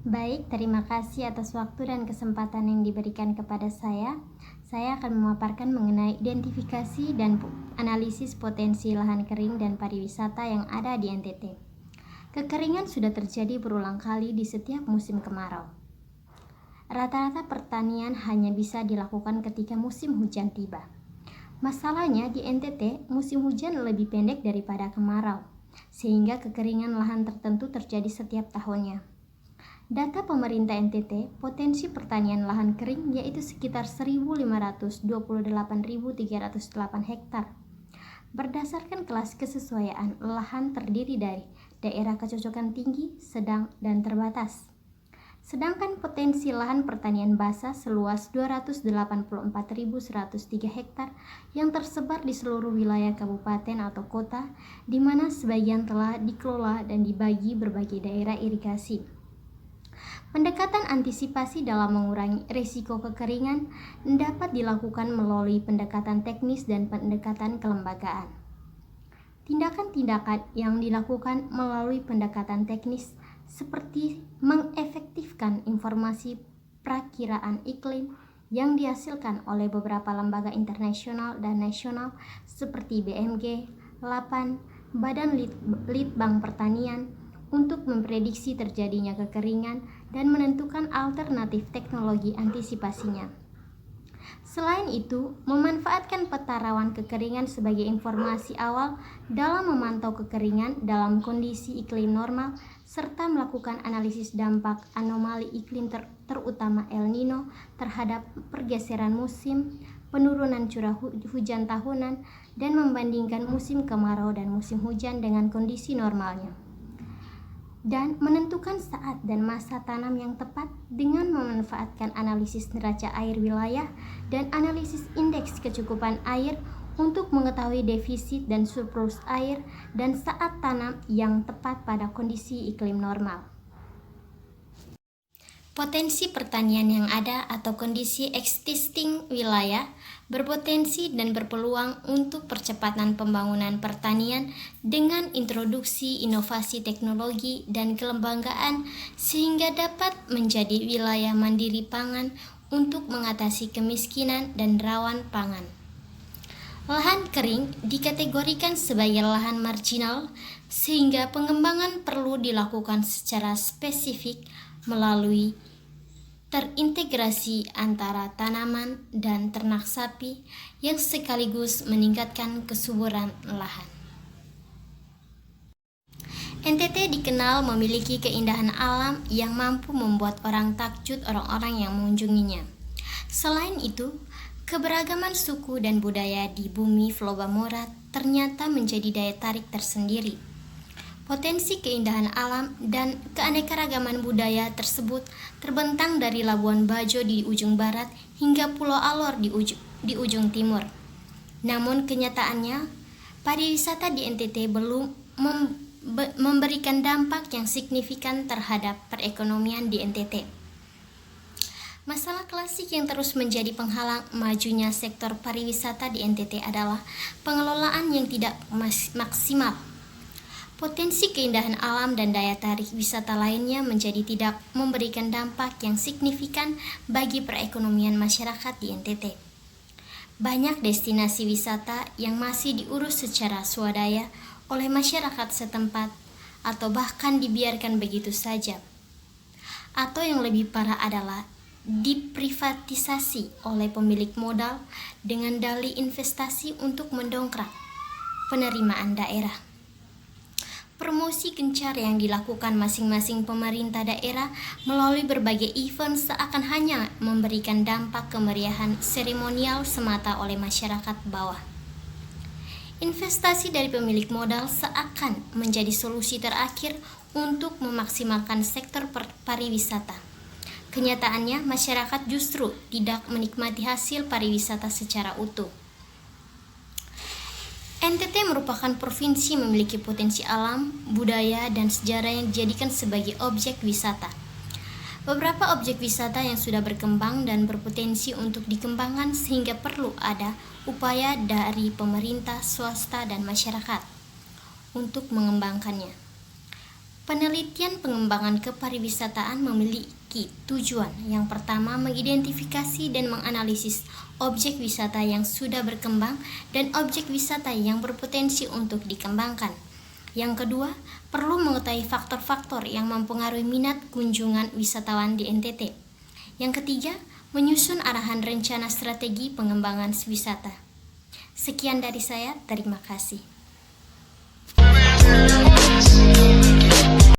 Baik, terima kasih atas waktu dan kesempatan yang diberikan kepada saya. Saya akan memaparkan mengenai identifikasi dan analisis potensi lahan kering dan pariwisata yang ada di NTT. Kekeringan sudah terjadi berulang kali di setiap musim kemarau. Rata-rata pertanian hanya bisa dilakukan ketika musim hujan tiba. Masalahnya di NTT, musim hujan lebih pendek daripada kemarau, sehingga kekeringan lahan tertentu terjadi setiap tahunnya. Data pemerintah NTT, potensi pertanian lahan kering yaitu sekitar 1.528.308 hektar. Berdasarkan kelas kesesuaian, lahan terdiri dari daerah kecocokan tinggi, sedang, dan terbatas. Sedangkan potensi lahan pertanian basah seluas 284.103 hektar yang tersebar di seluruh wilayah kabupaten atau kota, di mana sebagian telah dikelola dan dibagi berbagai daerah irigasi. Pendekatan antisipasi dalam mengurangi risiko kekeringan dapat dilakukan melalui pendekatan teknis dan pendekatan kelembagaan. Tindakan-tindakan yang dilakukan melalui pendekatan teknis seperti mengefektifkan informasi perakiraan iklim yang dihasilkan oleh beberapa lembaga internasional dan nasional seperti BMG, LAPAN, Badan Litbang Pertanian, untuk memprediksi terjadinya kekeringan dan menentukan alternatif teknologi antisipasinya. Selain itu, memanfaatkan peta rawan kekeringan sebagai informasi awal dalam memantau kekeringan dalam kondisi iklim normal, serta melakukan analisis dampak anomali iklim terutama El Nino terhadap pergeseran musim, penurunan curah hujan tahunan, dan membandingkan musim kemarau dan musim hujan dengan kondisi normalnya. Dan menentukan saat dan masa tanam yang tepat dengan memanfaatkan analisis neraca air wilayah dan analisis indeks kecukupan air untuk mengetahui defisit dan surplus air dan saat tanam yang tepat pada kondisi iklim normal. Potensi pertanian yang ada atau kondisi existing wilayah berpotensi dan berpeluang untuk percepatan pembangunan pertanian dengan introduksi inovasi teknologi dan kelembagaan sehingga dapat menjadi wilayah mandiri pangan untuk mengatasi kemiskinan dan rawan pangan. Lahan kering dikategorikan sebagai lahan marginal sehingga pengembangan perlu dilakukan secara spesifik melalui terintegrasi antara tanaman dan ternak sapi yang sekaligus meningkatkan kesuburan lahan. NTT dikenal memiliki keindahan alam yang mampu membuat orang takjub orang-orang yang mengunjunginya. Selain itu, keberagaman suku dan budaya di bumi Flobamora ternyata menjadi daya tarik tersendiri. Potensi keindahan alam dan keanekaragaman budaya tersebut terbentang dari Labuan Bajo di ujung barat hingga Pulau Alor di ujung timur. Namun kenyataannya, pariwisata di NTT belum memberikan dampak yang signifikan terhadap perekonomian di NTT. Masalah klasik yang terus menjadi penghalang majunya sektor pariwisata di NTT adalah pengelolaan yang tidak maksimal. Potensi keindahan alam dan daya tarik wisata lainnya menjadi tidak memberikan dampak yang signifikan bagi perekonomian masyarakat di NTT. Banyak destinasi wisata yang masih diurus secara swadaya oleh masyarakat setempat atau bahkan dibiarkan begitu saja. Atau yang lebih parah adalah diprivatisasi oleh pemilik modal dengan dalih investasi untuk mendongkrak penerimaan daerah. Promosi gencar yang dilakukan masing-masing pemerintah daerah melalui berbagai event seakan hanya memberikan dampak kemeriahan seremonial semata oleh masyarakat bawah. Investasi dari pemilik modal seakan menjadi solusi terakhir untuk memaksimalkan sektor pariwisata. Kenyataannya, masyarakat justru tidak menikmati hasil pariwisata secara utuh. NTT merupakan provinsi memiliki potensi alam, budaya, dan sejarah yang dijadikan sebagai objek wisata. Beberapa objek wisata yang sudah berkembang dan berpotensi untuk dikembangkan sehingga perlu ada upaya dari pemerintah, swasta, dan masyarakat untuk mengembangkannya. Penelitian pengembangan kepariwisataan memiliki tujuan yang pertama mengidentifikasi dan menganalisis objek wisata yang sudah berkembang dan objek wisata yang berpotensi untuk dikembangkan. Yang kedua, perlu mengetahui faktor-faktor yang mempengaruhi minat kunjungan wisatawan di NTT. Yang ketiga, menyusun arahan rencana strategi pengembangan wisata. Sekian dari saya, terima kasih.